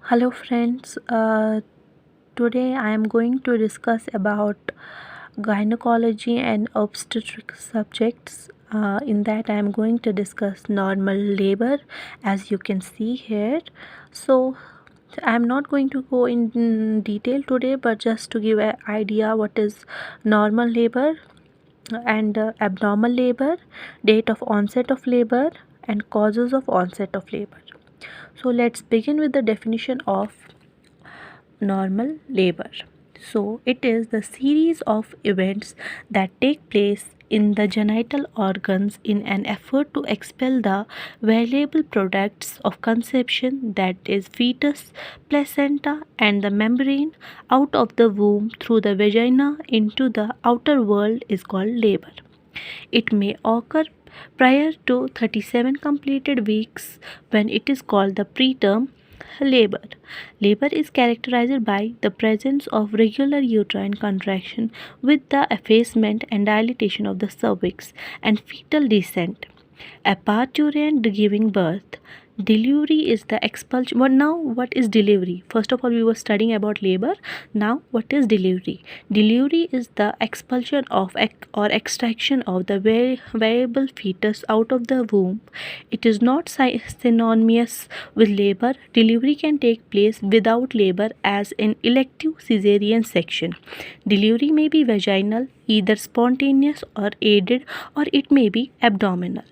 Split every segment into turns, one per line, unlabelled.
Hello friends, today I am going to discuss about gynecology and obstetrics subjects. In that I am going to discuss normal labor, as you can see here. So I am not going to go in detail today, but just to give an idea what is normal labor and abnormal labor, date of onset of labor and causes of onset of labor. So let's begin with the definition of normal labor. So, it is the series of events that take place in the genital organs in an effort to expel the valuable products of conception, that is, fetus, placenta, and the membrane, out of the womb through the vagina into the outer world, is called labor. It may occur prior to 37 completed weeks, when it is called the preterm labor. Labor is characterized by the presence of regular uterine contraction with the effacement and dilatation of the cervix and fetal descent. Apart during giving birth, delivery is the expulsion. But now, what is delivery? First of all, we were studying about labor. Now, what is delivery? Delivery is the expulsion of or extraction of the viable fetus out of the womb. It is not synonymous with labor. Delivery can take place without labor, as in elective caesarean section. Delivery may be vaginal, either spontaneous or aided, or it may be abdominal.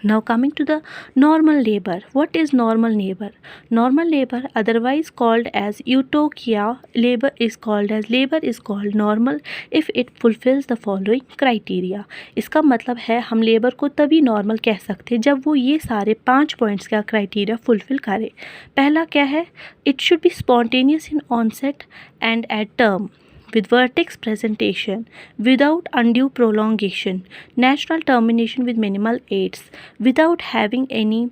Now coming to the normal labor. What is normal labor? Normal labor, otherwise called as eutokia, labor is called normal if it fulfills the following criteria. इसका मतलब है हम labour को तभी normal कह सकते हैं जब वो ये सारे 5 पॉइंट्स का क्राइटेरिया फुलफिल करे. पहला क्या है? It should be spontaneous in onset and at term, with vertex presentation, without undue prolongation, natural termination with minimal aids, without having any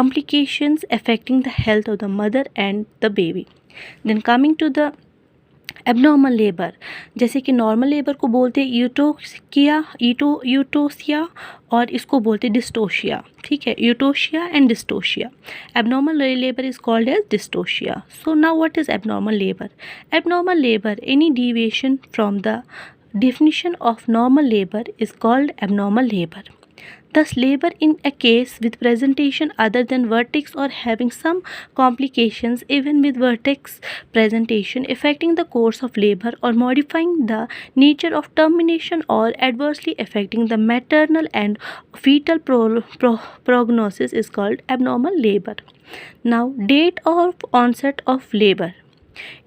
complications affecting the health of the mother and the baby. Then coming to the abnormal labour, जैसे कि normal labour को बोलते हैं यूटोसिया और इसको बोलते हैं dystocia. ठीक है, eutocia and dystocia. Abnormal labour is called as dystocia. So now what is abnormal labour? Abnormal labour, any deviation from the definition of normal labor is called abnormal labor. Thus, labor in a case with presentation other than vertex or having some complications even with vertex presentation affecting the course of labor or modifying the nature of termination or adversely affecting the maternal and fetal prognosis is called abnormal labor. Now, date of onset of labor.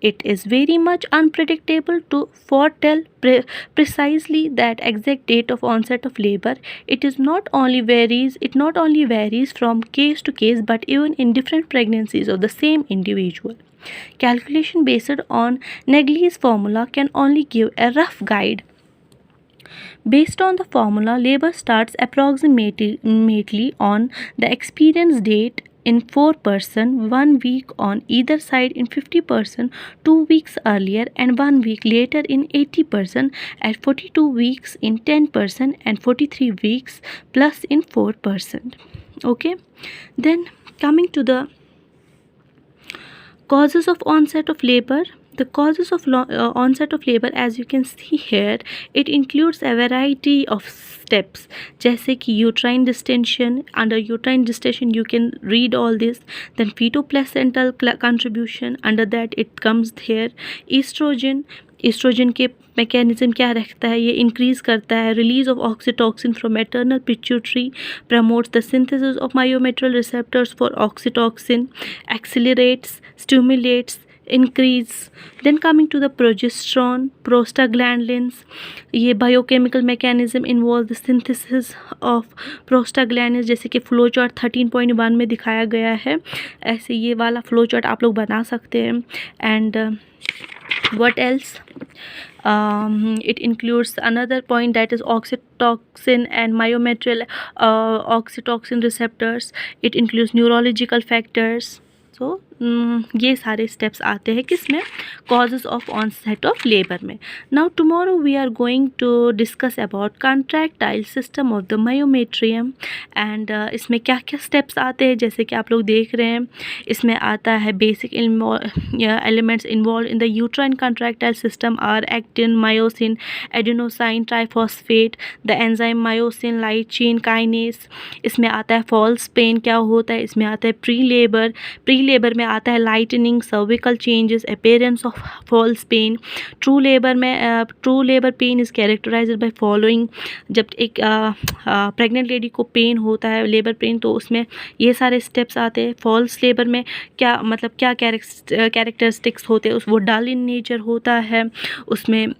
It is very much unpredictable to foretell precisely that exact date of onset of labor. It not only varies from case to case, but even in different pregnancies of the same individual. Calculation based on Nagli's formula can only give a rough guide. Based on the formula, labor starts approximately on the experience date in 4%, 1 week on either side in 50%, 2 weeks earlier and 1 week later in 80%, at 42 weeks in 10%, and 43 weeks plus in 4%. Okay, then coming to the causes of onset of labor. The causes of onset of labor, as you can see here, it includes a variety of steps, जैसे कि uterine distension. Under uterine distension you can read all this. Then fetoplacental contribution, under that it comes here. Oestrogen के mechanism क्या रखता है? ये increase करता है release of oxytocin from maternal pituitary, promotes the synthesis of myometrial receptors for oxytocin, accelerates, stimulates, increase. Then coming to the progesterone, prostaglandins, ये biochemical mechanism involve the synthesis of prostaglandins, जैसे कि flow chart 13.1 में दिखाया गया है. ऐसे ये वाला फ्लो चार्ट आप लोग बना सकते हैं. And what else? It includes another point, that is oxytocin and myometrial oxytocin receptors. It includes neurological factors. So ये सारे स्टेप्स आते हैं किसमें, causes of onset of labour में. Now tomorrow we are going to discuss about contractile system of the myometrium. And इसमें क्या क्या steps आते हैं, जैसे कि आप लोग देख रहे हैं इसमें आता है basic elements involve in the uterine contractile system are actin, myosin, adenosine triphosphate, the enzyme myosin, light chain kinase. इसमें आता है फॉल्स पेन क्या होता है, इसमें आता है प्री लेबर में आता है lightening, cervical changes, appearance of false pain. True labour pain is characterised by following. जब एक प्रेग्नेंट लेडी को पेन होता है, लेबर पेन, तो उसमें ये सारे स्टेप्स आते हैं. फॉल्स लेबर में क्या मतलब क्या कैरेक्टरिस्टिक्स होते हैं, उस वो डल इन नेचर होता है, उसमें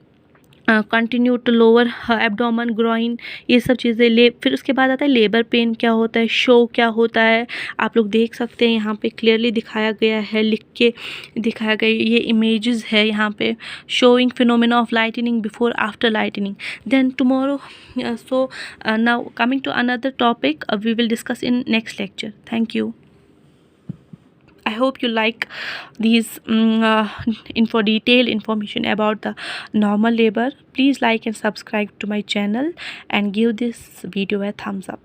continue to lower abdomen, groin, ये सब चीज़ें. फिर उसके बाद आता है लेबर पेन क्या होता है, शो क्या होता है. आप लोग देख सकते हैं यहाँ पे क्लियरली दिखाया गया है, लिख के दिखाया गया, ये इमेजेस है यहाँ पे showing phenomena of lightening before after lightening. Then tomorrow so now coming to another topic we will discuss in next lecture. Thank you. I hope you like these detailed information about the normal labor. Please like and subscribe to my channel and give this video a thumbs up.